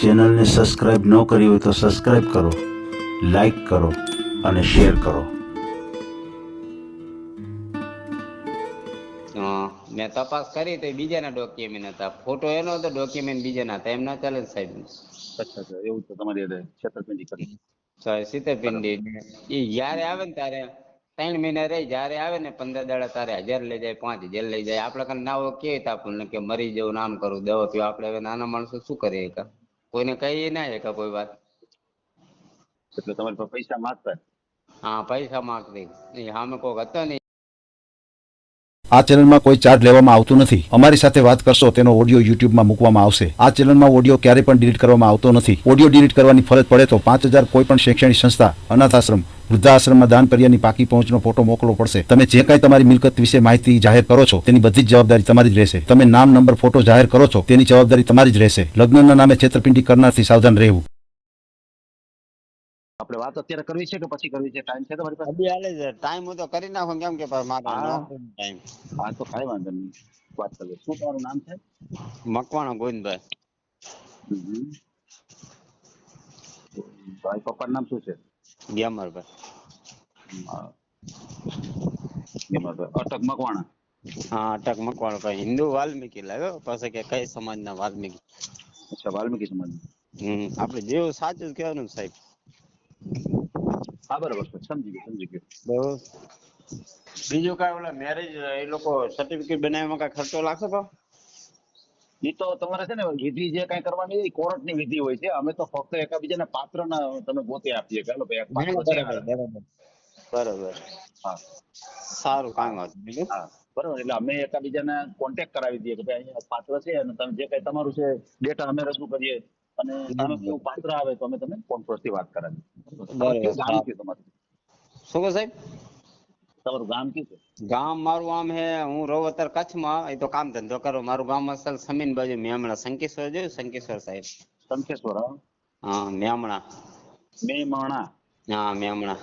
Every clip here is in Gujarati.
ચેનલને સબસ્ક્રાઇબ ન કરી હોય તો સબસ્ક્રાઇબ કરો, લાઈક કરો અને શેર કરો. મેં તપાસ કરી તો બીજાના ડોક્યુમેન્ટ હતા, ફોટો એનો હતો, ડોક્યુમેન્ટ બીજાના હતા. એમ ના ચાલે ને સાહેબ. અચ્છા એવું તો તમારી હારે છેતરપિંડી કરી. સીતેપિંડી એ જયારે આવે ને ત્યારે 3 મહિના રહી, જયારે આવે ને 15 દાડા તારે 1000 લઈ જાય, 5000 લઈ જાય. આપડે કઈ નાવો કે આપણને કે મરી જવું, નામ કરું, દવા પીવા. આપડે હવે નાના માણસો શું કરીએ? કોઈને કહીએ ના કે કોઈ વાત. એટલે તમારી પાસે પૈસા માંગતા? હા, પૈસા માંગતી. સામે કોક હતો ને. આ ચેનલમાં કોઈ ચાર્જ લેવામાં આવતું નથી. અમારી સાથે વાત કરશો તેનો ઓડિયો યુટ્યુબમાં મૂકવામાં આવશે. આ ચેનલમાં ઓડિયો ક્યારેય પણ ડિલીટ કરવામાં આવતો નથી. ઓડિયો ડિલીટ કરવાની ફરજ પડે તો 5000 કોઈ પણ શૈક્ષણિક સંસ્થા, અનાથ આશ્રમ, વૃદ્ધાશ્રમમાં દાન કર્યાની પાકી પહોંચનો ફોટો મોકલવો પડશે. તમે જે કાંઈ તમારી મિલકત વિશે માહિતી જાહેર કરો છો તેની બધી જ જવાબદારી તમારી જ રહેશે. તમે નામ, નંબર, ફોટો જાહેર કરો છો તેની જવાબદારી તમારી જ રહેશે. લગ્નના નામે છેતરપિંડી કરનારથી સાવધાન રહેવું. આપણે વાત અત્યારે કરવી છે કે પછી કરવી છે? ટાઈમ છે તમારી પાસે? અભી હાલે છે ટાઈમ હોય તો કરી નાખો. કેમ કે મારે નોકરીનો ટાઈમ. હા તો કાંઈ વાંધો નહીં, વાત કરીએ. શું તમારું નામ છે? મકવાણા ગોવિંદભાઈ. ભાઈ પપ્પાનું નામ શું છે? ગ્યામરભાઈ. અટક મકવાણા. હા, અટક મકવાણા ભાઈ. હિન્દુ વાલ્મીકી લાવ્યો પાસે કે કઈ સમાજના વાલ્મીકી. અચ્છા, વાલ્મીકી સમાજ. આપણે જેવું સાચું જ કહેવાનું સાહેબ. હા બરાબર છે, સમજી ગયો. બરોબર. બીજું કાંઈ ઓલા મેરેજ એ લોકો સર્ટિફિકેટ બનાવવામાં કાંઈ ખર્ચો લાગશે તો? એ તો તમારે છે ને વિધિ જે કઈ કરવાની એ કોર્ટની વિધિ હોય છે. અમે તો ફક્ત એકાબીજાના પાત્રના તમે ગોતી આપીએ કે હાલો ભાઈ એક પાત્ર છે. બરોબર. હા સારું, કાંઈ વાત નહીં. હા બરોબર. એટલે અમે એકાબીજાને કોન્ટેક્ટ કરાવી દઈએ કે ભાઈ અહીંયા પાત્ર છે અને તમે જે કઈ તમારું છે ડેટા અમે રજૂ કરીએ અને સામે કેવું પાત્ર આવે તો અમે તમે કોન્ફરન્સથી વાત કરાવીએ. બરોબર. ગામ કયું તમારું? શું કહો સાહેબ? તમારું ગામ કયું છે? ગામ મારું આમ હે, હું રહું અત્યારે કચ્છમાં. એ તો કામ ધંધો કરો. મારું ગામ અસલ સમીન બાજુ મેમણા. શંકેશ્વર જોયું? શંકેશ્વર સાહેબ. શંખેશ્વર. હા, મેમણા. મેમણા. હા, મેમણા.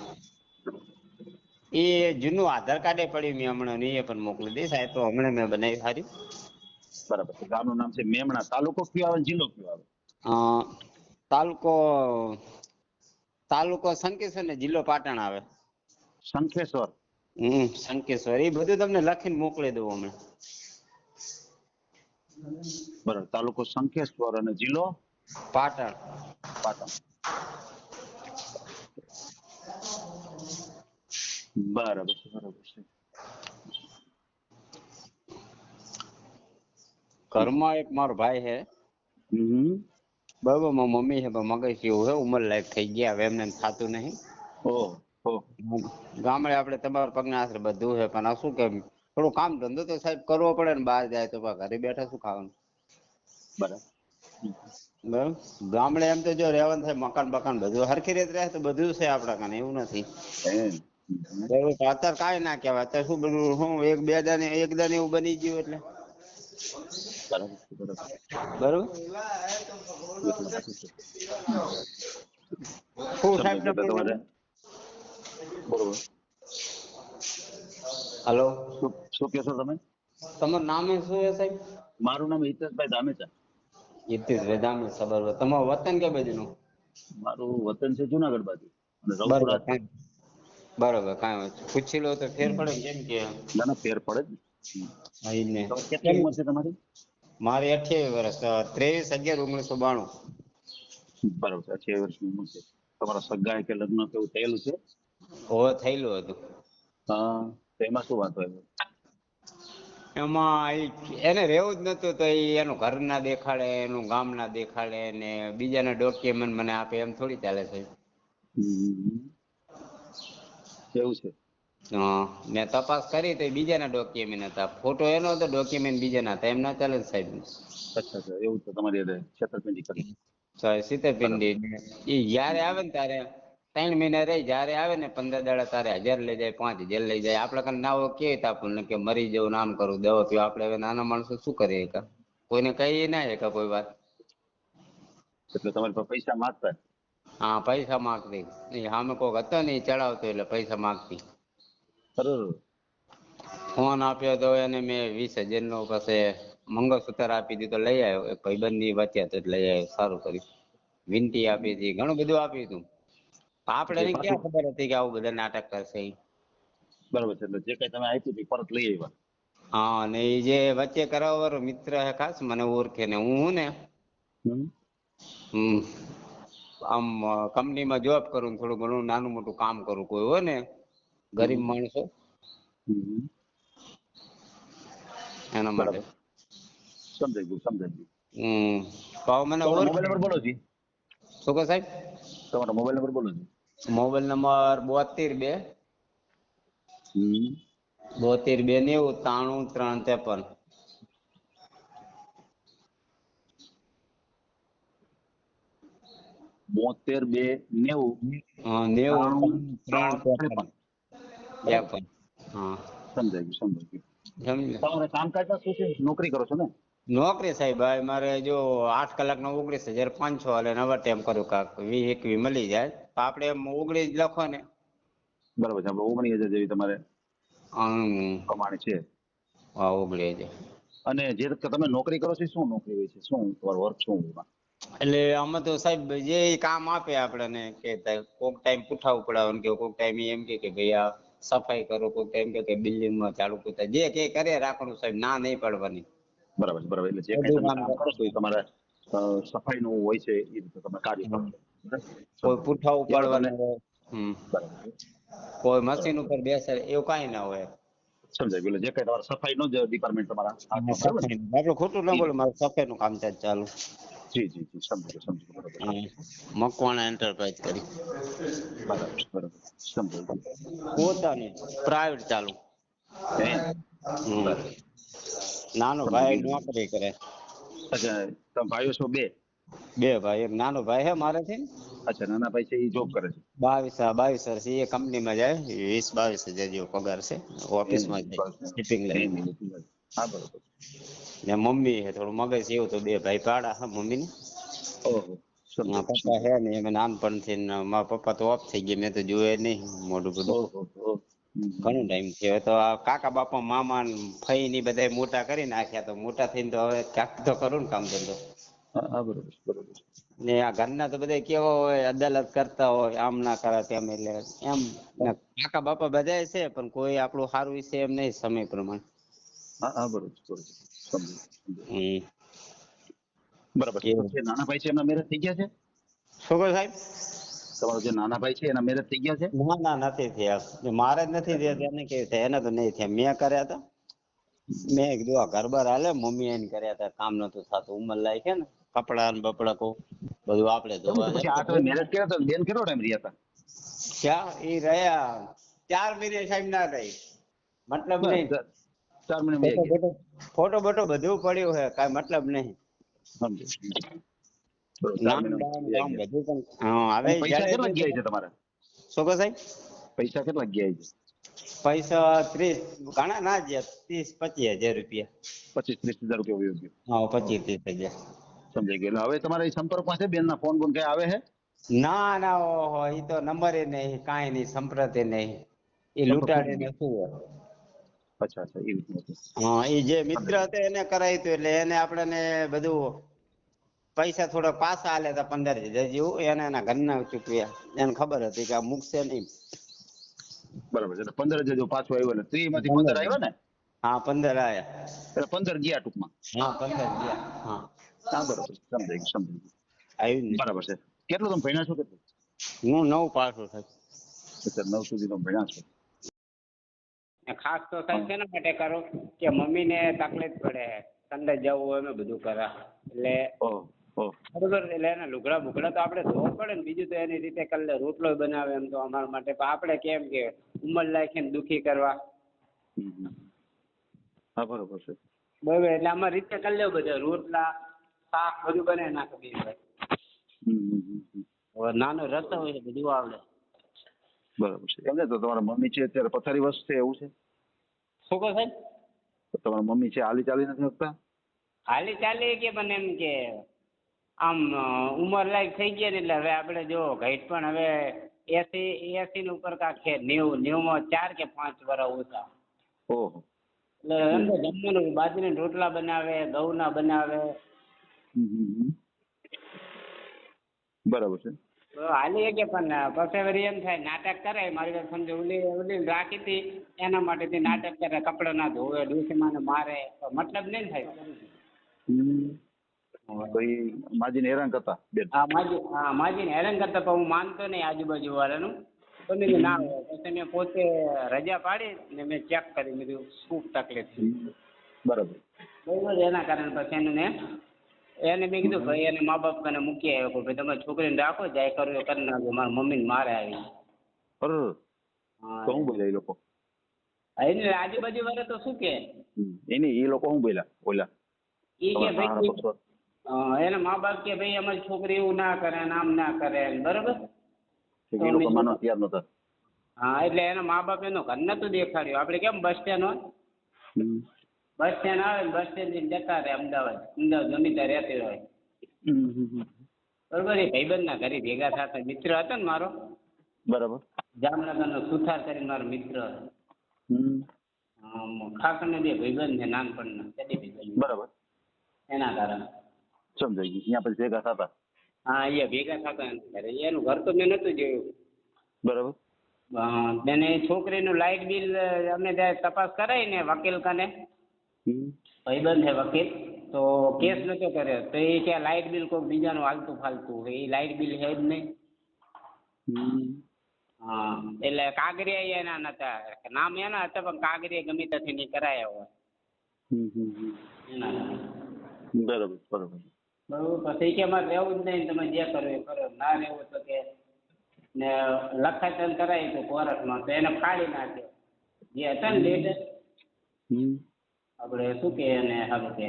એ જૂનું આધાર કાર્ડ પડ્યું મેમણા, એ પણ મોકલી દઈશ. સાહેબ તો હમણાં મેં બનાવી સારી. બરાબર છે. ગામનું નામ છે મેમણા. તાલુકો કયો આવે, જિલ્લો કયો આવે? તાલુકો તાલુકો શંકેશ્વર ને જિલ્લો પાટણ આવે. શંખેશ્વર. શંકેશ્વર. એ બધું તમને લખીને મોકલી દઉં હમણાં. બરાબર. તાલુકો શંખેશ્વર અને જિલ્લો પાટણ. પાટણ. બરાબર છે. ઘરમાં એક મારો ભાઈ છે. બરોબર. મારી મમ્મી છે પણ મગજ જેવું છે, ઉંમર લાયક થઈ ગયા. હવે એમને થતું નહીં. ગામડે આપણે તમારા પગના આશરે બધું છે, પણ આ શું કે થોડું કામ ધંધો તો સાહેબ કરવો પડે ને. બહાર જાય તો ઘરે બેઠા શું ખાવાનું? બરાબર. ગામડે એમ તો જો રહેવાનું થાય, મકાન બકાન બધું હરખી રીતે રહે તો બધું છે આપડા કાને, એવું નથી. અત્યારે કાંઈ ના કહેવાય. અત્યારે શું બધું હું એક દાને એવું બની ગયું એટલે. બરોબર. શું સાહેબ તમારે બરોબર. હલો, શું કહેશો તમે? તમારું નામ શું છે સાહેબ? મારું નામ હિતેશભાઈ ધામેચા. હિતેશભાઈ ધામેચા. બરોબર. તમારું વતન કે બાજુનું? મારું વતન છે જુનાગઢ બાજુ. બરોબર. કાંઈ વાત પૂછી લો તો ફેર પડે. કેમ કે ના ફેર પડે જ. કેટલી ઉંમર છે તમારી? મારી 28 વર્ષ. 23/11/1992. બરોબર. 28 વર્ષની ઉંમર છે. તમારા સગાઈ કે લગ્ન કેવું થયેલું છે? થયેલું હતું. હા, એમાં શું વાત હોય? એમાં એને રહેવું જ નતું તો એનું ઘર ના દેખાડે, એનું ગામ ના દેખાડે ને બીજાના ડોક્યુમેન્ટ મને આપે. એમ થોડી ચાલે છે. એવું છે. મેં તપાસ કરી તો બીજાના ડોક્યુમેન્ટ હતા, ફોટો એનો હતો, ડોક્યુમેન્ટ બીજાના હતા. એમ ના ચાલે ને સાહેબ. અચ્છા એવું તો તમારી હારે છેતરપિંડી કરી. સીતેપિંડી એ જયારે આવે ને ત્યારે 3 મહિના રહી, જયારે આવે ને 15 દાડા તારે 1000 લઈ જાય, 5000 લઈ જાય. આપડે કઈ નાવો કે આપણને કે મરી જવું, નામ કરું, દવા પીવા. આપડે હવે નાના માણસો શું કરીએ? કોઈને કહીએ ના કોઈ વાત. એટલે તમારી પાસે પૈસા માંગતા? હા, પૈસા માંગતી. સામે કોક હતો ને એ ચડાવતો એટલે પૈસા માંગતી. ફોન આપ્યો તો એને મેં 20,000 નો. પછી મંગળસૂત્ર આપી દીધું તો લઈ આવ્યો. એક ભાઈબંધની વચ્ચે હતો એટલે લઈ આવ્યો. સારું કર્યું. વિનંતી આપી હતી, ઘણું બધું આપ્યું હતું. આપણે એને ક્યાં ખબર હતી કે આવું બધા નાટક કરશે ઈ? બરાબર છે. એટલે જે કઈ તમે આપ્યું હતું પરત લઈ આવ્યા. હા, અને એ જે વચ્ચે કરાવવાનો મિત્ર હે ખાસ મને ઓળખે ને હું ને આમ કંપનીમાં જોબ કરું, થોડું ઘણું નાનું મોટું કામ કરું. કોઈ હોય ને ગરીબ માણસો એના માટે. બરાબર, સમજાઈ ગયું. તો મને તમારો ઓળખે. મોબાઈલ નંબર બોલો જી. શું કહો સાહેબ? તમારો મોબાઈલ નંબર બોલો જી. Mobile number 72 2 92 93 73 2 93 53. હા, સમજાઈ ગયું. સમજ્યું. તમારે કામકાજમાં શું છે? નોકરી કરો છો ને? નોકરી સાહેબ ભાઈ મારે જો 8 કલાકનો 19,500 હાલે. નવા ટાઈમ કરું કાક 20-21 મળી જાય તો આપણે એમ 19 લખો ને. બરાબર છે. આપણે 19,000 જેવી તમારે કમાણી છે. હા, 19. અને જે તમે નોકરી કરો છો શું નોકરી હોય છે? શું તમારું વર્ક શું હોય? એટલે આમાં તો સાહેબ જે કામ આપે આપણને કે કોક ટાઈમ પૂઠા ઉપડાવવાનું કે કોક ટાઈમ એમ કે ભાઈ આ સફાઈ કરો, કોક ટાઈમ કે બિલ્ડિંગમાં ઝાડુ પોતા જે કે કરે રાખવાનું સાહેબ, ના નહીં પડવાની. બરાબર. એટલે જે કઈ બધું તમે કામ કામ કરો છો એ તમારે સફાઈનું હોય છે એ રીતે તમે કાર્ય કરો છો. કોઈ પૂઠા ઉપાડવાના હોય, બરાબર છે. કોઈ મશીન ઉપર બેસે એવું કઈ ના હોય. સમજાય ગયું. એટલે જે કઈ તમારા સફાઈનો જ ડિપાર્ટમેન્ટ તમારા હાથમાં, બરાબર ને? આપણે ખોટું ના બોલો, મારું સફાઈ નું કામ ચાલુ. જી. સમજી ગયો. બરાબર. મકવાણા એન્ટરપ્રાઇઝ કરી. બરાબર. સમજાય ગયું. પોતાની પ્રાઇવેટ ચાલુ. બરાબર. નાનો ભાઈ નોકરી કરે. અચ્છા, તમે ભાઈઓ છો? બે ભાઈ. એક નાનો ભાઈ હે મારેથી. અચ્છા, નાના ભાઈ છે એ જોબ કરે છે. 22 વર્ષ એ કંપનીમાં જાય. 20-22 હજાર જેવો પગાર છે. ઓફિસમાં જાય શિપિંગ લાઈન. હા, બરાબર. ને મમ્મી હે થોડું મગજ એવું તો બે ભાઈ પાડા હે મમ્મી. ઓહો, સમજાય ગયું. પપ્પા હે ને એમ નાનપણથી મારા પપ્પા તો ઓફ થઈ ગયા, મેં તો જોયે નહીં મોઢું બધું. ઓહો. ઘણો ટાઈમ થયો તો આ કાકા બાપા મામા ફઈ ની બધા મોટા કરી નાખ્યા, તો મોટા થઈને તો હવે ક્યાંક તો કરું ને કામ ધંધો. હા, બરોબર. ને આ ઘરના તો બધા કેવા હોય, અદાલત કરતા હોય, આમ ના કરે તેમ, એટલે એમ કાકા બાપા બધા છે પણ કોઈ આપણું સારું વિશે એમ નહીં સમય પ્રમાણે. હા, બરોબર. સમજાય. બરાબર છે. એવું. જે નાના ભાઈ છે એમના મેરેજ થઈ ગયા છે? શું કહો સાહેબ? તમારો જે નાના ભાઈ છે એના મેરેજ થઈ ગયા છે? ના નથી થયા. મારે જ નથી થયા. એને કેવું થાય? એને તો નહીં થયા. મેં કર્યા હતા. મેં કીધું આ ઘર બાર હાલે. મમ્મી એને કર્યા હતા. કામ નતું થતું. ઉંમર લાયક છે ને, કપડા ને બપડા કો બધું આપણે ધોવા. પછી આ તમે મેરેજ કર્યા તો બેન કેટલો ટાઈમ રહ્યા હતા? ક્યાં એ રહ્યા 4 મહિને સાહેબ. ના રહી મતલબ નહીં. 4 મહિને વહી ગયા. ફોટો બોટો બધું પડ્યું છે, કાંઈ મતલબ નહીં. સમજાય. બરોબર. 4 મહિને વહી ગયા. બધું પણ હવે પૈસા કેટલા ગયા છે તમારા? શું કહો સાહેબ? પૈસા કેટલા ગયા છે? પૈસા 30 ઘણા ના ગયા, 30-25 હજાર રૂપિયા. 25-30 હજાર રૂપિયા વહી ગયો. હા, 25-30 હજાર. સમજાઈ ગયું. એટલે હવે તમારા સંપર્કમાં છે બેન ના ફોન કઈ આવે છે? ના ઓહો, એ તો નંબર એ નહીં, કાંઈ નહીં, સંપ્રત એ નહીં. એ લૂંટાડીને શું હોય. અચ્છા, એ રીતનું હતું. હા, એ જે મિત્ર હતો એને કરાયું હતું, એટલે એને આપણને બધું પૈસા થોડા પાછા આલે હતા 15,000 જેવું. એને એના ઘરના ચૂકવ્યા. એને ખબર હતી કે આ મૂકશે નહીં. બરાબર છે. 15,000 જેવું પાછું આવ્યું. એટલે 30 માંથી 15 આવ્યા ને? હા, 15 આયા. એટલે 15 ગયા ટૂંકમાં. હા, 15 ગયા. હા, બરાબર. સમજાઈ ગયું. આવ્યું ને. બરાબર છે. કેટલું તમે ભણ્યા છો? કેટલું? હું 9 પાસો થાય. અચ્છા, 9 સુધી તમે ભણ્યા છો. ખાસ તો સાહેબ શેના માટે કરું કે મમ્મી ને તકલીફ પડે, ઠંડે જવું હોય ને બધું કરે એટલે બરોબર. એટલે એના લુગડા બુગડા તો આપણે ધોવા પડે ને, બીજું તો એની રીતે કરી લે. રોટલો બનાવે એમ તો અમારા માટે. પણ આપણે કેમ કે ઉંમર લાયક ને દુખી કરવા. હા, બરોબર છે. બરોબર. એટલે અમારી રીતે કરી લેવું. બધા રોટલા શાક બધું બને નાખે બીજું. હવે નાનો રસ્તો હોય બધું આવડે. બરાબર છે. એમને તો તમારા મમ્મી છે અત્યારે પથારી વસ્ત છે એવું છે? શું કહો સાહેબ? તમારા મમ્મી છે હાલી ચાલી નથી શકતા? હાલી ચાલી કે પણ એમ કે આમ ઉંમર લાયક થઈ ગયા ને, એટલે હવે આપણે જો ઘઈટ પણ હવે 80 ની ઉપર કાંક છે. 90 માં 4 કે 5 વર્ષ ઓછા. ઓહો. એટલે એમ તો જમવાનું બાજરીના રોટલા બનાવે, ઘઉંના બનાવે. બરાબર છે. તો હાલી શકે પણ પછી વળી એમ થાય નાટક કરે. મારી વાત સમજો, ઓલી રાખી હતી એના માટે તે નાટક કરે, કપડાં ના ધોવે, ડોસીમાને મારે, તો મતલબ નહીં થાય. તો એ માજીને હેરાન કરતા બેન. માજીને હેરાન કરતા, પણ હું માનતો નહીં આજુબાજુ વાળાનું. તો મેં કીધું ના હોય. પછી મેં પોતે રજા પાડી ને મેં ચેક કરી, મેં કીધું શું તકલીફ છે. બરાબર. બરાબર. એના કારણે પછી એને મેં કીધું ભાઈ એને મા બાપ કને મૂકી આવ્યો, ભાઈ તમારી છોકરીને રાખો, જાય કરવું એ કરી નાખો, મારા મમ્મીને મારે આવી. તો શું બોલ્યા એ લોકો? એને આજુબાજુ વાળા તો શું કે એ લોકો શું બોલ્યા? બોલ્યા એ કે ભાઈ એના મા બાપ કે ભાઈ અમારી છોકરી એવું ના કરે, આમ ના કરે, બરોબર. એ લોકો માનવા તૈયાર નતા. હા, એટલે એના મા બાપ એનો ઘર નતું દેખાડ્યું. આપણે કેમ બસ સ્ટેન્ડ હોય, બસ સ્ટેન્ડ આવે, બસ સ્ટેન્ડ થી જતા રહે અમદાવાદ ગમે ત્યાં રહેતી હોય, બરોબર. એ ભાઈબંધના ઘરે ભેગા થતા. મિત્ર હતો ને મારો, બરાબર, જામનગરનો સુથાર કરીને મારો મિત્ર. ખાસને બે ભાઈબંધ છે નાનપણના, કદી ભાઈબંધ. બરાબર. એના કારણે સમજાઈ ગયું. ત્યાં પછી ભેગા થતા. હા, એ ભેગા થતા ઘરે. એનું ઘર તો મેં નતું જોયું. બરાબર. તેને છોકરીનું લાઇટ બિલ અમે ત્યાં તપાસ કરાવી ને વકીલ કને, ભાઈબંધ છે વકીલ, તો કેસ નતો કર્યો. તો એ કે લાઇટ બિલ કોઈ બીજાનું હાલતું ફાલતું, એ લાઇટ બિલ છે જ નહીં. હા, એટલે કાગરિયા એના નતા, નામ એના હતા પણ કાગરિયા ગમે ત્યાંથી નહીં કરાયા હોય. બરાબર. બરાબર. બરોબર. પછી કે અમારે રહેવું જ નહીં, તમે જે કરો એ કરો. ના રહેવું તો કે ને લખાચલ કરાવી તો કોર્ટમાં, તો એને ફાડી નાખ્યો. જે હતા ને લેટર, આપણે શું કે એને સારું કે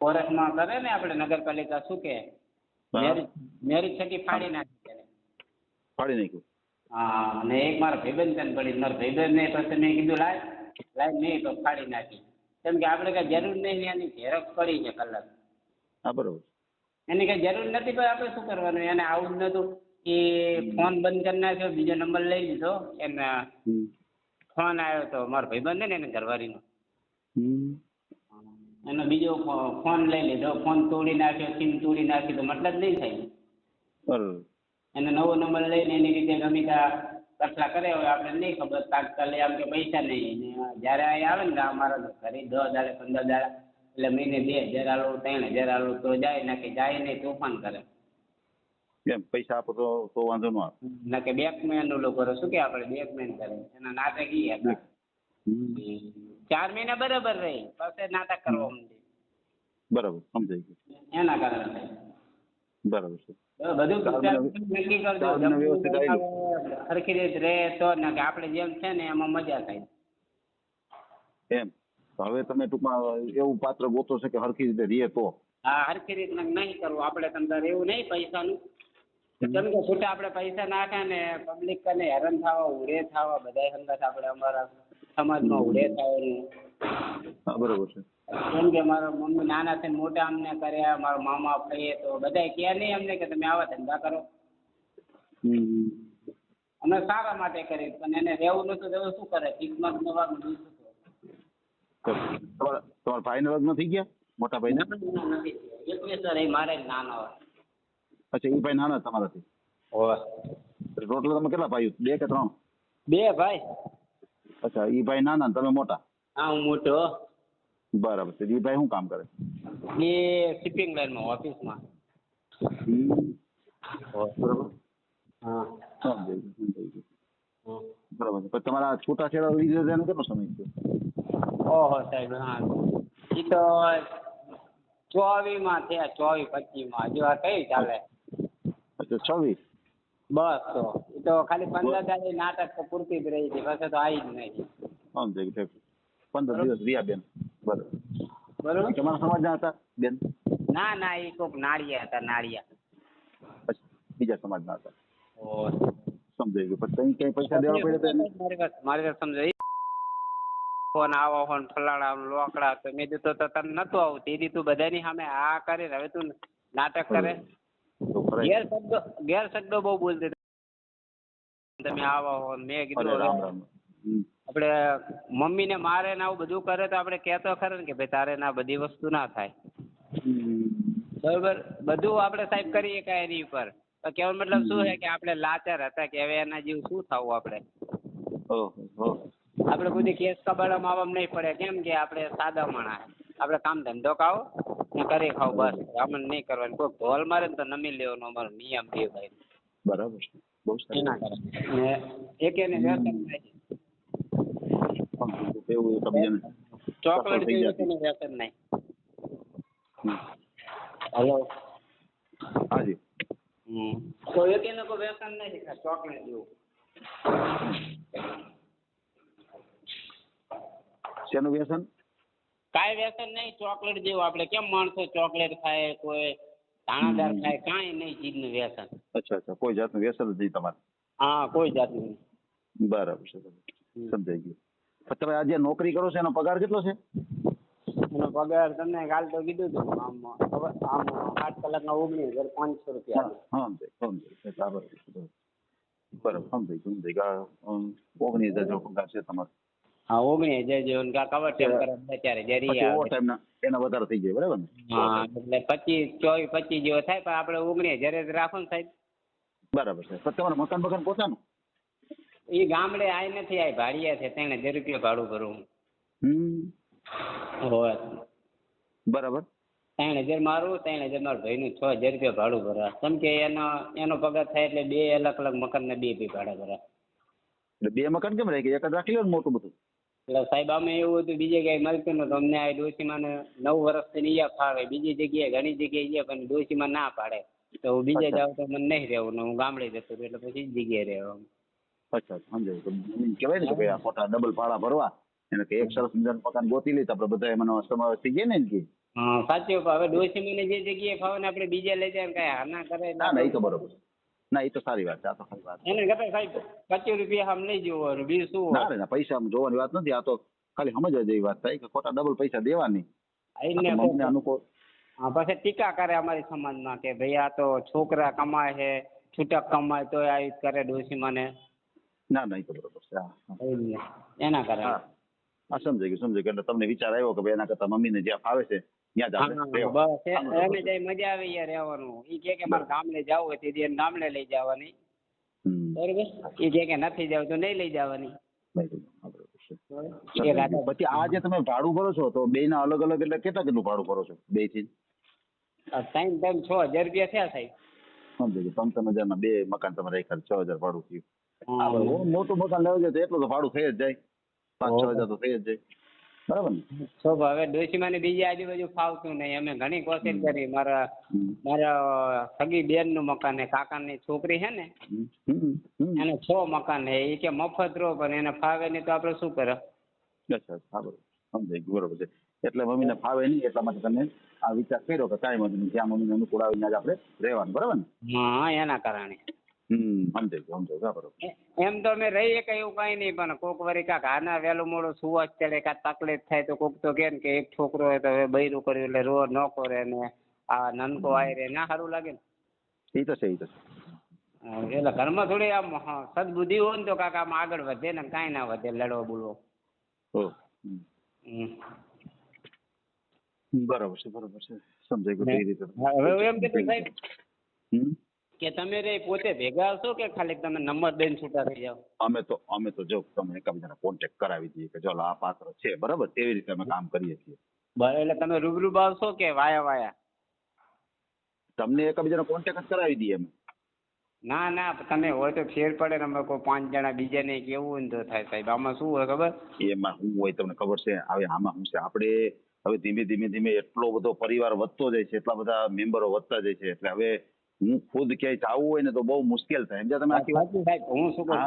કોર્ટમાં કરે ને આપણે નગરપાલિકા શું કે મેરેજ છઠ્ઠી ફાડી નાખી એને. ફાડી નાખ્યું. હા, અને એક મારા ભાઈબંધ તને પડી, મારા ભાઈબંધ ને પછી મેં કીધું લાય નહીં, તો ફાડી નાખી. કેમ કે આપણે કઈ જરૂર નહીં, એની ઝેરોક્ષ પડી છે કલાક. હા, બરોબર. એની કઈ જરૂર નથી, પણ આપણે શું કરવાનું. એને આવું જ નતું. એ ફોન બંધ કરી નાખ્યો, બીજો નંબર લઈ લીધો. એને ફોન આવ્યો તો મારો ભાઈબંધ ને એને ઘરવાળીનો, એનો બીજો ફોન લઈ લીધો. ફોન તોડી નાખ્યો, સિમ તોડી નાખી, તો મતલબ નહીં થાય. બરોબર. એને નવો નંબર લઈને એની રીતે ગમે ત્યાં કટલા કરે હોય, આપણે નહીં ખબર. તાત્કાલિક આમ કે પૈસા નહીં. જયારે અહીં આવે ને અમારા ઘરે 10 દાડે 15 દાડા, એટલે મહિને 2000 આલો, 3000 આલો, તો જાય. ના કે જાય નહીં, તોફાન કરે. એમ પૈસા આપો તો વાંધો ન આવે. ના કે બેકમેન ઓલો કરો, શું કે આપણે બેકમેન કરે. એના નાટક ઈ હતા. 4 મહિના બરાબર રહી, પછી નાટક કરવા માંડી. બરાબર, સમજાઈ ગયું. એના કારણે બરાબર છે. બધું નક્કી કરજો, વ્યવસ્થિત સરખી રીતે રહે તો. ના કે આપણે જેમ છે ને એમાં મજા થાય. એમ હવે તમે ટૂંકમાં એવું પાત્ર ગોતો છે કે હરખી રીતે રહે તો? હા, હરખી રીતના નહીં કરવું આપણે. તમને એવું નહીં પૈસાનું. કેમ કે છૂટા આપણે પૈસા નાખે ને પબ્લિક કને હેરાન થવા, ઉડે થવા, બધા સંગત આપણે અમારા સમાજમાં ઉડે થવાનું. હા, બરોબર છે. કેમ કે મારા મમ્મી નાના થઈને મોટા અમને કર્યા, મારા મામા કહીએ તો બધા કહે નહીં અમને કે તમે આવા ધંધા કરો. અમે સારા માટે કરી, પણ એને રહેવું નતું તો શું કરે? કિસ્મત નવાનું દુઃખ. તમારા ભાઈના લગ્ન થઈ ગયા? મોટા ભાઈના? નથી. 21 વર્ષ મારે નાનો હોય. અચ્છા, એ ભાઈ નાના તમારાથી? હોય. ટોટલ તમે કેટલા ભાઈઓ? 2 કે 3? 2 ભાઈ. અચ્છા, એ ભાઈ નાના ને તમે મોટા? હા, હું મોટો. બરાબર છે. એ ભાઈ શું કામ કરે? એ શિપિંગ લાઈનમાં ઓફિસમાં. બરાબર. હા, સમજાઈ ગયું. બરાબર છે. પછી તમારા છૂટાછેડા લીધે તેનો કેટલો સમય છે? ઓહો સાહેબ, હા, એ તો 24 થયા, 24-25. હજુ આ કઈ ચાલે? અચ્છા, 26? બસ. તો એ તો ખાલી 15 દાડે નાટક તો પૂરતી જ રહી હતી, પછી તો આવી જ નહીં. સમજાઈ ગયું. 15 દિવસ રહ્યા બેન. બરાબર. બરોબર. તમારા સમાજના હતા બેન? ના, એ કોક નાળિયા હતા, નાળિયા. અચ્છા, બીજા સમાજના હતા. સમજાઈ ગયું. પછી કઈ પૈસા દેવા પડે? મારી વાત સમજાય. ફોન આવો ફોન ફલાણા લોકડા, તો મેં કીધું તો તને નતું આવું. તે તું બધાની સામે આ કરે, હવે તું નાટક કરે. ગેર શબ્દો બહુ બોલતી. તમે આવો. મેં કીધું રામ રામ. હમ. આપણે મમ્મીને મારે ને આવું બધું કરે તો આપણે કહેતો ખરો ને કે ભાઈ તારે ના બધી વસ્તુ ના થાય. બરોબર, બધું આપણે સાહેબ કરીએ કાંઈ એની ઉપર. તો કહેવાનો મતલબ શું છે કે આપણે લાચાર હતા કે હવે એના જેવું શું થવું આપણે. ઓહો. આપણે કોઈ કેસ કબાડામાં આવવામાં નહીં પડે, કેમ કે આપણે સાદા માણસ, આપણે કામ ધંધો ખાઓ ને કરી ખાઓ, બસ આમાં નહીં કરવાનું. કોઈ ઢોલ મારે ને તો નમી લેવાનો, અમારો નિયમ છે ભાઈ. બરાબર છે, બહુ સારી એના વાત. કારણે ને એકેને વ્યસન નહીં, એવું એકબીજાને ચોકલેટ થઈ જેવું જતી. એકેને વ્યસન નહીં. હમ. હલો. હાજી. તો એકેને કોઈ વ્યસન નહીં, ચોકલેટ જેવું. શેનું વ્યસન? કાંઈ વ્યસન નહીં, ચોકલેટ જેવું. આપણે કેમ માણસો ચોકલેટ ખાય, કોઈ દાણાદાર ખાય, કાંઈ નહીં ચીજનું વ્યસન. અચ્છા, કોઈ જાતનું વ્યસન જ નહીં તમારે. હા, કોઈ જાતનું નહીં. બરાબર છે, સમજાઈ ગયું. પણ તમે આજે નોકરી કરો છો એનો પગાર કેટલો છે? એનો પગાર તમને કાલ તો કીધું હતું, આમ 8 કલાકના 19,500 રૂપિયા. હા, બરાબર. બરાબર, સમજાઈ ગયું. 19,000 જેવો પગાર છે તમારો. હા, 19,000 જેવું કવર ટેમ કરે અત્યારે જરી પછી આવે. ઓવર ટાઈમ એના વધારે થઈ જાય, બરાબર ને? હા, એટલે 25 જેવો થાય, પણ આપણે 19,000 જ રાખો ને સાહેબ. બરાબર છે. પણ તમારે મકાન પોતાનું? એ ગામડે આય નથી, આય ભાડિયા છે, 3,000 રૂપિયા ભાડું ભરવું. હોય બરાબર. 3,000 મારું, 3,000 મારા ભાઈનું, 6,000 રૂપિયા ભાડું ભરા. કેમ કે એનો પગાર થાય એટલે 2 અલગ મકાનના 2 ભાડા ભરા. એટલે 2 મકાન કેમ રહે કે એક જ રાખી લો ને મોટું બધું? એટલે સાહેબ અમે એવું હતું, બીજે ક્યાંય મળતું નતું અમને. આ ડોશીમાં 9 વર્ષથી અહીંયા ફાવે, બીજી જગ્યાએ ઘણી જગ્યાએ ગયા, પણ ડોશીમાં ના પાડે તો હું બીજે જાઉં તો મને નહીં રહેવું ને હું ગામડે જતો રહ્યો, એટલે પછી જ જગ્યાએ રહેવાનું. અચ્છા, સમજાયું. તો કહેવાય ને કે ભાઈ આ ખોટા ડબલ ભાડા ભરવા, એને કે એક સરસ મજાનું મકાન ગોતી લે તો આપણે બધા એમાં સમાવેશ થઈ જાય ને કે. હા, સાચું. હવે ડોશીમાં જે જગ્યાએ ફાવે ને આપણે બીજે લઈ જાય ને કાંઈ હાના કરે. ના, એ તો બરોબર. ના, એ તો સારી વાત છે. આ તો સારી વાત. એને કરતા સાહેબ 25 રૂપિયા આમ નહીં જોવાનું, બીજું શું હોય. ના પૈસા જોવાની વાત નથી, આ તો ખાલી સમજવા જેવી વાત થાય કે ખોટા ડબલ પૈસા દેવાની. એને અનુકૂળ. હા, પછી ટીકા કરે અમારી સમાજમાં કે ભાઈ આ તો છોકરા કમાય છે, છૂટક કમાય તો આવી કરે ડોશીમાં ને. ના, એ તો બરોબર છે. એના કારણે હા, સમજાઈ ગયું. એટલે તમને વિચાર આવ્યો કે ભાઈ એના કરતા મમ્મીને જ્યાં ફાવે છે ત્યાં જ આપણે રહેવું. બસ એને જઈ મજા આવે યાર રહેવાનું. એ કે મારે ગામડે જવું હોય તેથી એને ગામડે લઈ જવાની, બરોબર. એ કે નથી જવું તો નહીં લઈ જવાની. પછી આ જે તમે ભાડું ભરો છો તો બે ના અલગ અલગ એટલે કેટલું ભાડું ભરો છો બે થી? 6,000 રૂપિયા થયા સાહેબ. સમજાઈ ગયું. 55,000 ના 2 મકાન તમે રાખ્યા, 6,000 ભાડું થયું. મોટું મકાન લેવું છે તો એટલું તો ભાડું થઈ જ જાય, 5-6,000 તો થઈ જ જાય, બરાબર ને? હવે ડોશીમાં ને બીજી આજુબાજુ ફાવતું નહીં. અમે ઘણી કોશિશ કરી. મારા સગી બેન નું મકાન છે, કાકાની છોકરી છે ને એને 6 મકાન છે. એ કે મફત રહો, પણ એને ફાવે નહીં તો આપણે શું કરે. અચ્છા, બરોબર, સમજાઈ ગયું. બરોબર છે. એટલે મમ્મીને ફાવે નહીં એટલા માટે તમે આ વિચાર કર્યો કે કાંઈ વાંધો નહીં, જ્યાં મમ્મીને અનુકૂળ આવીને જ આપણે રહેવાનું, બરાબર ને? હા, એના કારણે સમજાઈ ગયું. બરોબર. એમ તો અમે રહીએ કઈ એવું કઈ નહીં, પણ કોક વળી કાંક આના વહેલું મોડું સુવા ચડે, કાંઈ તકલીફ થાય તો કોક તો કે ને કે એક છોકરો હોય તો હવે બૈરું કર્યું એટલે રો ન કરે ને આ નનકો આવી રહે, ના સારું લાગે ને. એ તો છે. એટલે ઘરમાં થોડી આમ સદબુદ્ધિ હોય ને તો કાંક આમ આગળ વધે ને કાંઈ ના વધે લડવો બોલવો. બરાબર છે. સમજાઈ ગયું. એ રીતે હવે એમ કીધું સાહેબ કે તમે રે પોતે ભેગા આવશો કે ખાલી તમે નંબર દઈને છૂટા થઈ જાઓ? અમે તો જો તમે એકબીજાને કોન્ટેક્ટ કરાવી દઈએ કે ચાલો આ પાત્ર છે, બરાબર, તેવી રીતે અમે કામ કરીએ છીએ. બરાબર. એટલે તમે રૂબરૂ આવશો કે વાયા? તમને એકબીજાને કોન્ટેક્ટ જ કરાવી દઈએ અમે. ના, તમે હોય તો ફેર પડે ને. અમે કોઈ 5 જણા બીજાને કેવું હોય ને તો થાય સાહેબ. આમાં શું હોય ખબર? એમાં શું હોય તમને ખબર છે? હવે આમાં શું છે, આપણે હવે ધીમે એટલો બધો પરિવાર વધતો જાય છે, એટલા બધા મેમ્બરો વધતા જાય છે, એટલે હવે હું ખુદ ક્યાંય જવું હોય ને તો બહુ મુશ્કેલ થાય. સમજ્યા તમે? આખી વાત. સાહેબ હું શું કહું,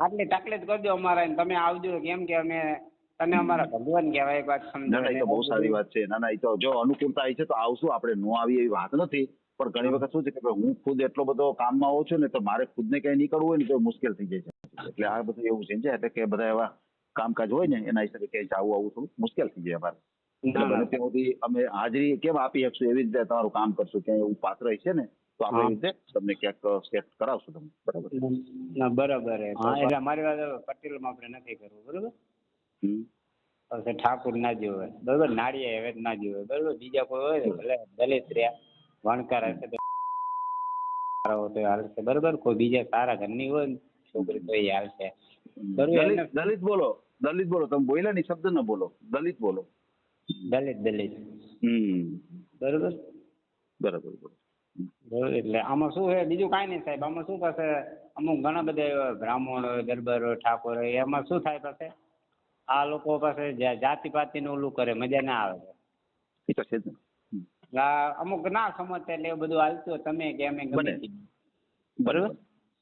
આટલી તકલીફ કરજો અમારા, તમે આવજો. કેમ કે તમે અમારા ભગવાન કહેવાય. એક વાત સમજો. એ તો બહુ સારી વાત છે. ના, એ તો જો અનુકૂળતા આવી છે તો આવશું આપણે, નો આવી એવી વાત નથી. પણ ઘણી વખત શું છે કે હું ખુદ એટલો બધો કામમાં હોઉં છું ને તો મારે ખુદને ક્યાંય નીકળવું હોય ને તો મુશ્કેલ થઈ જાય છે. એટલે આ બધું એવું છે એટલે કે બધા એવા કામકાજ હોય ને એના હિસાબે ક્યાંય આવું થોડું મુશ્કેલ થઈ જાય અમારે. એટલે બને ત્યાં સુધી અમે હાજરી કેમ આપી શકશું એવી રીતે તમારું કામ કરશું. ક્યાંય એવું પાત્ર છે ને તો આપણે હા. એ રીતે તમને ક્યાંક સેટ કરાવશું તમને, બરાબર? ના બરાબર હે. હા એટલે અમારી વાત હવે પટેલમાં આપણે નથી કરવું, બરોબર? હમ. પછી ઠાકુર ના જોવે, બરોબર? નાળિયા હવે ના જોવે, બરોબર? બીજા કોઈ હોય ને ભલે દલિત રહ્યા, વણકાર હશે તો સારા તો હાલશે, બરોબર? કોઈ બીજા સારા ઘરની હોય ને છોકરી તો એ હાલશે, બરોબર? દલિત એને દલિત બોલો, દલિત બોલો, તમે બોલ્યા ને શબ્દ ન બોલો, દલિત બોલો. દલિત દલિત, હમ. બરોબર? બરાબર બરાબર. બરોબર. એટલે આમાં શું છે, બીજું કાંઈ નહીં સાહેબ. આમાં શું પાસે અમુક ઘણા બધા એવા બ્રાહ્મણ હોય, દરબાર હોય, ઠાકોર હોય, એમાં શું થાય પાસે આ લોકો પાસે જાતિ પાતિનું ઓલું કરે, મજા ના આવે. એ તો છે જ ને. આ અમુક ના સમજતા એટલે એ બધું હાલતું હોય, તમે કે અમે ગમે બને. તે. બરાબર. બરોબર.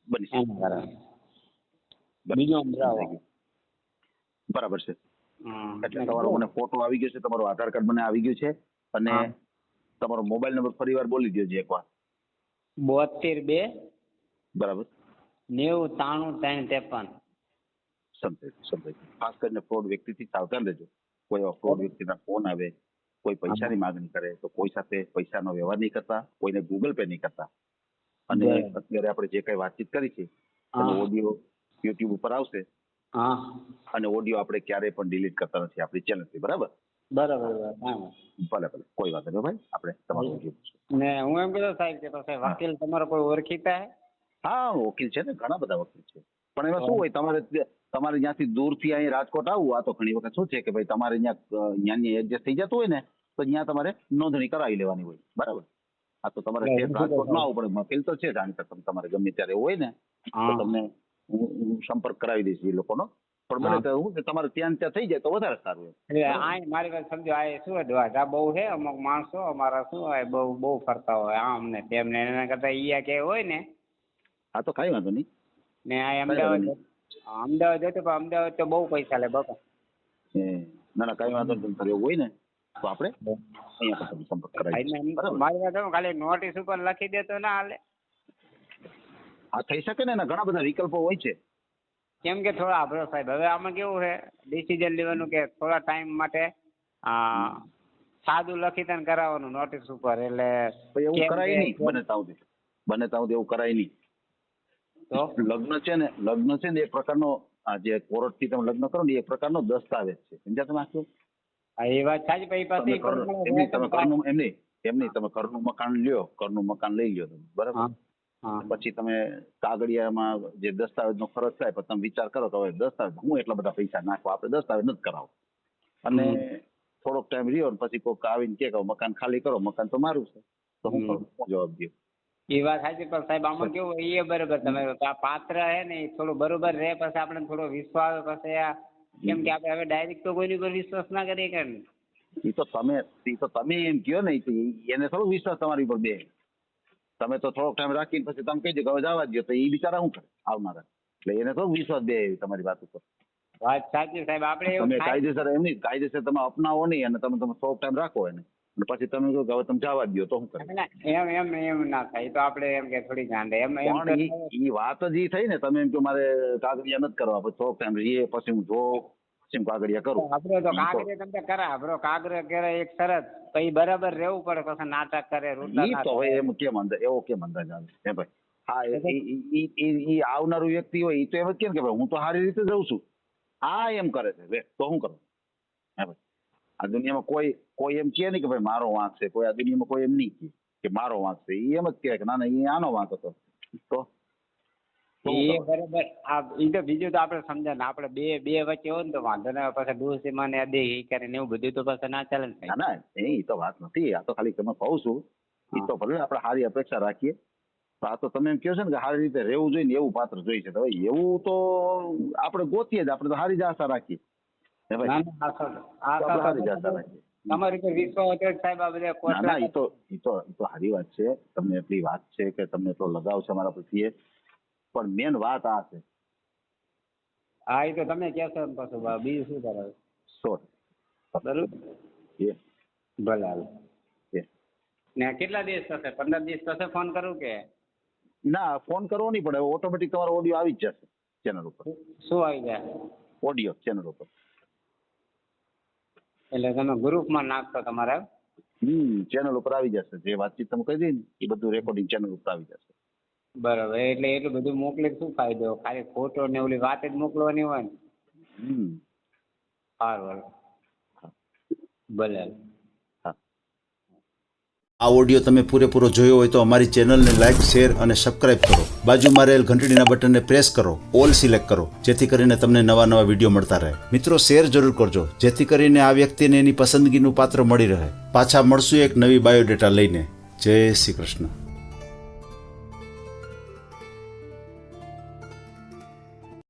બની શકે. એના કારણે બીજું સમજાવો. બરાબર છે. હમ. એટલે તમારો મને ફોટો આવી ગયો છે, તમારું આધાર કાર્ડ મને આવી ગયું છે, અને હા. તમારો મોબાઈલ નંબર ફરીવાર બોલી દેજો એકવાર. 72 બરાબર. 90 93 53. સમજાય સમજાય. ખાસ કરીને ફ્રોડ વ્યક્તિથી સાવધાન રહેજો. કોઈ એવા ફ્રોડ વ્યક્તિના ફોન આવે, કોઈ પૈસાની માગણી કરે તો કોઈ સાથે પૈસાનો વ્યવહાર નહીં કરતા, કોઈને ગૂગલ પે નહીં કરતા. અને બરાબર. અત્યારે આપણે જે કઈ વાતચીત કરી છે હા. એનો ઓડિયો યુટ્યુબ ઉપર આવશે, હા અને ઓડિયો આપણે ક્યારેય પણ ડિલીટ કરતા નથી આપણી ચેનલથી, બરાબર? બરાબર. હા. ભલે ભલે, કોઈ વાત નહીં ભાઈ, આપણે તમારો ઓડિયો. ને હું એમ કહેતો સાહેબ કે તો સાહેબ વકીલ તમારો કોઈ ઓળખીતા હે? હા, વકીલ છે ને, ઘણા બધા વકીલ છે. પણ એમાં શું હોય, તમારે ત્યાંથી દૂરથી અહીં રાજકોટ આવવું, આ તો ઘણી વખત શું છે કે ભાઈ તમારે ત્યાંની એડજસ્ટ થઈ જતું હોય ને, તો ત્યાં તમારે નોંધણી કરાવી લેવાની હોય, બરાબર? આ તો તમારે સ્ટેટ રાજકોટ ના આવવું પડે, વકીલ તો છે જાણીતા, તમારે ગમે ત્યારે હોય ને તો તમને હું સંપર્ક કરાવી દઈશ એ લોકોનો. પણ બને તો હું તમારે ત્યાં થઈ જાય તો વધારે સારું એમ. એટલે આ મારી વાત સમજો, આ શું દ્વારકા બહુ છે, અમુક માણસો અમારા શું હોય બહુ ફરતા હોય આમ ને તેમ ને, એના કરતા ઈ કે હોય ને. હા તો કાંઈ વાંધો નહીં. ને આ અમદાવાદ જતો, પણ અમદાવાદ તો બહુ પૈસા લે બાપા. ના ના, કાંઈ વાંધો નહીં. એવું હોય ને તો આપણે અહીંયા પર સંપર્ક કરાવી દઈશું, બરાબર? મારી વાત ખાલી નોટિસ ઉપર લખી દે તો ના હાલે? હા થઈ શકે ને, એના ઘણા બધા વિકલ્પો હોય છે. કેમ કે થોડા આભરો સાહેબ, હવે આમાં કેવું છે ડિસિઝન લેવાનું કે થોડા ટાઈમ માટે સાદું લખી તને કરાવવાનું નોટિસ ઉપર. એટલે એવું કરાય નહીં, બને ત્યાં સુધી એવું કરાય નહીં. તો લગ્ન છે ને એક પ્રકારનો, આ જે કોર્ટ થી તમે લગ્ન કરો ને એ પ્રકારનો દસ્તાવેજ છે, સમજ્યા તમે? આખું એ વાત સાચી. પછી તમે ઘરનું મકાન લ્યો, ઘરનું મકાન લઈ લ્યો તમે, બરાબર? પછી તમે કાગળિયામાં જે દસ્તાવેજનો ખર્ચ થાય, પછી તમે વિચાર કરો કે હવે દસ્તાવેજ હું એટલા બધા પૈસા નાખવા, આપણે દસ્તાવેજ નથી કરાવો. અને થોડોક ટાઈમ રહ્યો ને પછી કોઈક આવીને કે મકાન ખાલી કરો, મકાન તો મારું છે, તો હું કરું? હું જવાબ દઉં? એ વાત સાચી. પણ સાહેબ આમાં કેવું એ બરોબર, તમે આ પાત્ર હે ને એ થોડું બરોબર રહે, પછી આપણે થોડો વિશ્વાસ, પછી આ કેમ કે આપણે હવે ડાયરેક્ટ તો કોઈની પર વિશ્વાસ ના કરીએ કે. એ તો તમે એમ કહો ને, એને થોડો વિશ્વાસ તમારી ઉપર બે. તમે તો થોડોક ટાઈમ રાખીને પછી તમે કહી દો કે હવે જવા દો, તો એ બિચારા શું કરે આવનારા? એટલે એને થોડો વિશ્વાસ બે તમારી વાત ઉપર. વાત સાચી સાહેબ. આપણે એવું તમે કાયદેસર તમે અપનાવો નહીં, અને તમે થોડોક ટાઈમ રાખો એને, અને પછી તમે કહો કે હવે તમે જવા દો, તો શું કરે? એમ ના થાય. તો આપણે એમ કે થોડી ધ્યાન રહે એમ. પણ એ વાત જ થઈ ને, તમે એમ કે મારે કાગળિયા નથી કરવા, પછી થોડોક ટાઈમ રહીએ પછી હું જો પછી કાગળિયા કરું. આપણે તો કાગળિયા તમે કરા આપણો કાગળ કરે એક શરત, પછી બરાબર રહેવું પડે, પછી નાટક કરે ઈ તો હવે એમ કેમ એવો કેમ અંદાજ આવે હે ભાઈ? હા, એ આવનારું વ્યક્તિ હોય એ તો એમ જ કેમ કે ભાઈ હું તો સારી રીતે જઉં છું, આ એમ કરે છે, તો શું કરું? હે ભાઈ, આ દુનિયામાં કોઈ એમ કહે નહીં કે ભાઈ મારો વાંક છે. કોઈ આ દુનિયામાં કોઈ એમ નહીં કહે કે મારો વાંક છે. એ એમ જ કહે કે ના ના એ આનો વાંક હતો. તો એ બરાબર. એ તો બીજું તો આપણે સમજે ને, આપણે બે વચ્ચે હોય ને તો વાંધો ને, પછી ડોસી ને દે એ કરીને એવું બધું તો પછી ના ચાલે ને. ના એ તો વાત નથી. આ તો ખાલી તમે કહું છું. એ તો ભલે આપણે સારી અપેક્ષા રાખીએ. આ તો તમે એમ કહો છો ને કે સારી રીતે રહેવું જોઈએ ને, એવું પાત્ર જોઈએ છે. તો એવું તો આપણે ગોતીએ જ, આપણે તો સારી જ આશા રાખીએ. તમારી પર વિશ્વાસ હતો સાહેબ. આ બધા એ તો સારી વાત છે. તમને એટલી વાત છે કે તમને એટલો લગાવ છે અમારા પ્રત્યે, પણ મેન વાત આ છે. હા, એ તો તમે કહેશો ને પાછું બીજું શું કરાવે? બરોબર. ભલે હાલ. ને કેટલા દિવસ થશે? 15 દિવસ થશે ફોન કરું કે? ના, ફોન કરવો નહીં પડે. ઓટોમેટિક તમારો ઓડિયો આવી જ જશે ચેનલ ઉપર. શું આવી જાય? ઓડિયો ચેનલ ઉપર. એટલે તમે ગ્રુપમાં નાખશો તમારે? ચેનલ ઉપર આવી જશે. જે વાતચીત તમે કહી દીધી ને એ બધું રેકોર્ડિંગ ચેનલ ઉપર આવી જશે. બરાબર. એટલે એટલું બધું મોકલે શું ફાયદો? ખાલી ફોટો ને ઓલી વાત જ મોકલવાની હોય ને. સારું. ભલે. આ ઓડિયો તમે પૂરેપૂરો જોયો હોય તો અમારી ચેનલને લાઇક, શેર અને સબસ્ક્રાઇબ કરો. બાજુમાં રહેલ ઘંટડીના બટનને પ્રેસ કરો, ઓલ સિલેક્ટ કરો, જેથી કરીને તમને નવા વિડીયો મળતા રહે. મિત્રો, શેર જરૂર કરજો, જેથી કરીને આ વ્યક્તિને એની પસંદગીનું પાત્ર મળી રહે. પાછા મળશું એક નવી બાયોડેટા લઈને. જય શ્રી કૃષ્ણ.